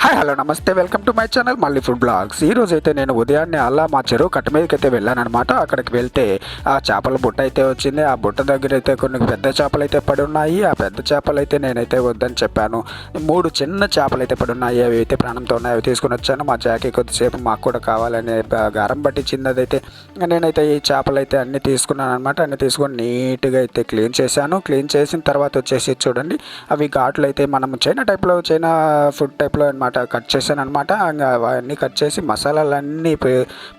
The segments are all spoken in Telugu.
హాయ్ హలో నమస్తే, వెల్కమ్ టు మై ఛానల్ మళ్ళీ ఫుడ్ బ్లాగ్స్. ఈరోజు అయితే నేను ఉదయాన్నే అలా మా చెరువు కట్ట మీదకి అయితే వెళ్ళానమాట. అక్కడికి వెళ్తే ఆ చేపల బుట్ట అయితే వచ్చింది. ఆ బుట్ట దగ్గర అయితే కొన్ని పెద్ద చేపలు అయితే పడి ఉన్నాయి. ఆ పెద్ద చేపలు అయితే నేనైతే వద్దని చెప్పాను. 3 చిన్న చేపలు అయితే పడి ఉన్నాయి. అవి అయితే ప్రాణంతో ఉన్నాయి. అవి తీసుకుని వచ్చాను. మా జాకీ కొద్దిసేపు మాకు కూడా కావాలని గారం పట్టించింది. అదైతే నేనైతే ఈ చేపలు అయితే అన్నీ తీసుకున్నాను అనమాట. అన్నీ తీసుకొని నీట్గా అయితే క్లీన్ చేశాను. క్లీన్ చేసిన తర్వాత వచ్చేసి చూడండి, అవి ఘాట్లు అయితే మనం చైనా ఫుడ్ టైప్లో అనమాట కట్ చేశాను అనమాట. అవన్నీ కట్ చేసి మసాలాలన్నీ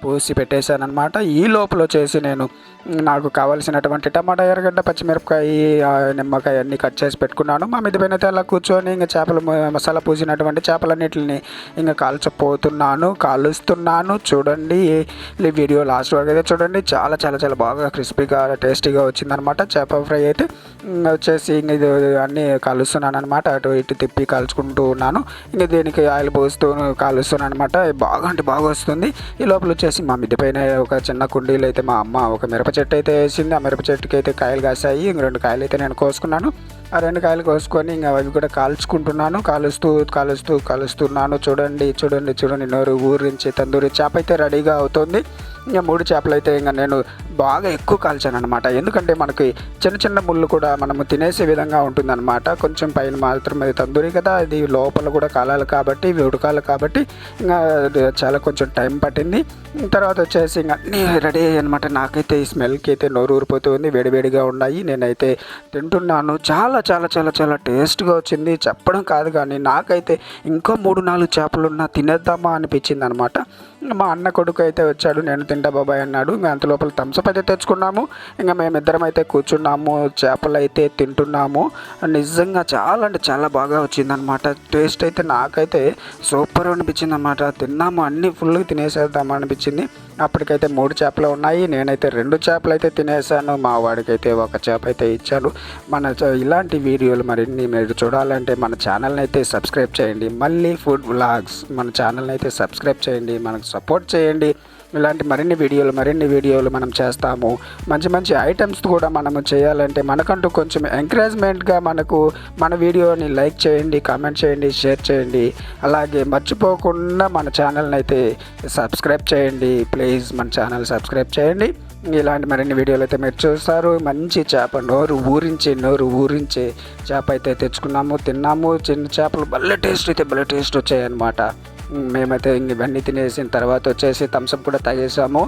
పూసి పెట్టేశాను అనమాట. ఈ లోపల వచ్చేసి నేను నాకు కావాల్సినటువంటి టమాటా, ఎర్రగడ్డ, పచ్చిమిరపకాయ, నిమ్మకాయ అన్నీ కట్ చేసి పెట్టుకున్నాను. మా మిద్ది పైన అయితే అలా కూర్చొని ఇంకా చేపలు మసాలా పూసినటువంటి చేపలన్నిటిని ఇంకా కాలుస్తున్నాను. చూడండి, ఈ వీడియో లాస్ట్ వరకు అయితే చూడండి. చాలా చాలా చాలా బాగా క్రిస్పీగా టేస్టీగా వచ్చిందనమాట. చేప ఫ్రై అయితే వచ్చేసి ఇంక ఇది అన్నీ కాలుస్తున్నాను అనమాట. అటు ఇటు తిప్పి కాల్చుకుంటూ ఉన్నాను. ఇంక దీనికి ఆయిల్ పోస్తూ కాలుస్తున్నాను అనమాట. బాగా అంటే బాగా వస్తుంది. ఈ లోపల వచ్చేసి మా మిద్ది పైన ఒక చిన్న కుండీలు అయితే మా అమ్మ ఒక మిరప చెట్టు అయితే వేసింది. ఆ మిరప చెట్టుకి అయితే కాయలు కాసాయి. ఇంక 2 కాయలు అయితే నేను కోసుకున్నాను. ఆ 2 కాయలు కోసుకొని ఇంకా అవి కూడా కాల్చుకుంటున్నాను. కాలుస్తున్నాను. చూడండి, నోరు ఊరించి తందూరి చేప అయితే రెడీగా అవుతుంది. ఇంకా 3 చేపలు అయితే ఇంకా నేను బాగా ఎక్కువ కాల్చాను అనమాట. ఎందుకంటే మనకి చిన్న చిన్న ముళ్ళు కూడా మనము తినేసే విధంగా ఉంటుందన్నమాట. కొంచెం పైన మాత్రం అది తందూరి కదా, అది లోపల కూడా కాలాలి కాబట్టి, ఇవి ఉడకాలి కాబట్టి ఇంకా చాలా కొంచెం టైం పట్టింది. తర్వాత వచ్చేసి ఇంకా అన్నీ రెడీ అయ్యాయి అనమాట. నాకైతే ఈ స్మెల్కి అయితే నోరు ఊరిపోతుంది. వేడివేడిగా ఉన్నాయి. నేనైతే తింటున్నాను. చాలా చాలా చాలా చాలా టేస్ట్గా వచ్చింది. చెప్పడం కాదు కానీ నాకైతే ఇంకా 3-4 చేపలున్నా తినేద్దామా అనిపించింది అనమాట. మా అన్న కొడుకు అయితే వచ్చాడు. నేను తింటా బాబాయ్ అన్నాడు. ఇంకా అంత లోపల థమ్స్అప్ అయితే తెచ్చుకున్నాము. ఇంకా మేమిద్దరం అయితే కూర్చున్నాము, చేపలు అయితే తింటున్నాము. నిజంగా చాలా అంటే చాలా బాగా వచ్చిందనమాట. టేస్ట్ అయితే నాకైతే సూపర్ అనిపించింది అనమాట. తిన్నాము, అన్నీ ఫుల్గా తినేసేద్దాము అనిపించింది. అప్పటికైతే 3 చేపలు ఉన్నాయి. నేనైతే 2 చేపలు అయితే తినేసాను. మా వాడికైతే 1 చేప అయితే ఇచ్చాను. ఇలాంటి వీడియోలు మరిన్ని మీరు చూడాలంటే మన ఛానల్ని అయితే సబ్స్క్రైబ్ చేయండి. మళ్ళీ ఫుడ్ వ్లాగ్స్ మన ఛానల్ని అయితే సబ్స్క్రైబ్ చేయండి, మనకు సపోర్ట్ చేయండి. ఇలాంటి మరిన్ని వీడియోలు మనం చేస్తాము. మంచి మంచి ఐటమ్స్ కూడా మనము చేయాలంటే మనకంటూ కొంచెం ఎంకరేజ్మెంట్గా మన వీడియోని లైక్ చేయండి, కామెంట్ చేయండి, షేర్ చేయండి. అలాగే మర్చిపోకుండా మన ఛానల్ని అయితే సబ్స్క్రైబ్ చేయండి. ప్లీజ్ మన ఛానల్ సబ్స్క్రైబ్ చేయండి. ఇలాంటి మరిన్ని వీడియోలు అయితే మీరు చూస్తారు. మంచి చేప, నోరు ఊరించే చేప అయితే తెచ్చుకున్నాము, తిన్నాము. చిన్న చేపలు భలే టేస్ట్ వచ్చాయి అన్నమాట. మేమైతే ఇవన్నీ తినేసిన తర్వాత వచ్చేసి థమ్స్అప్ కూడా తాగేసాము.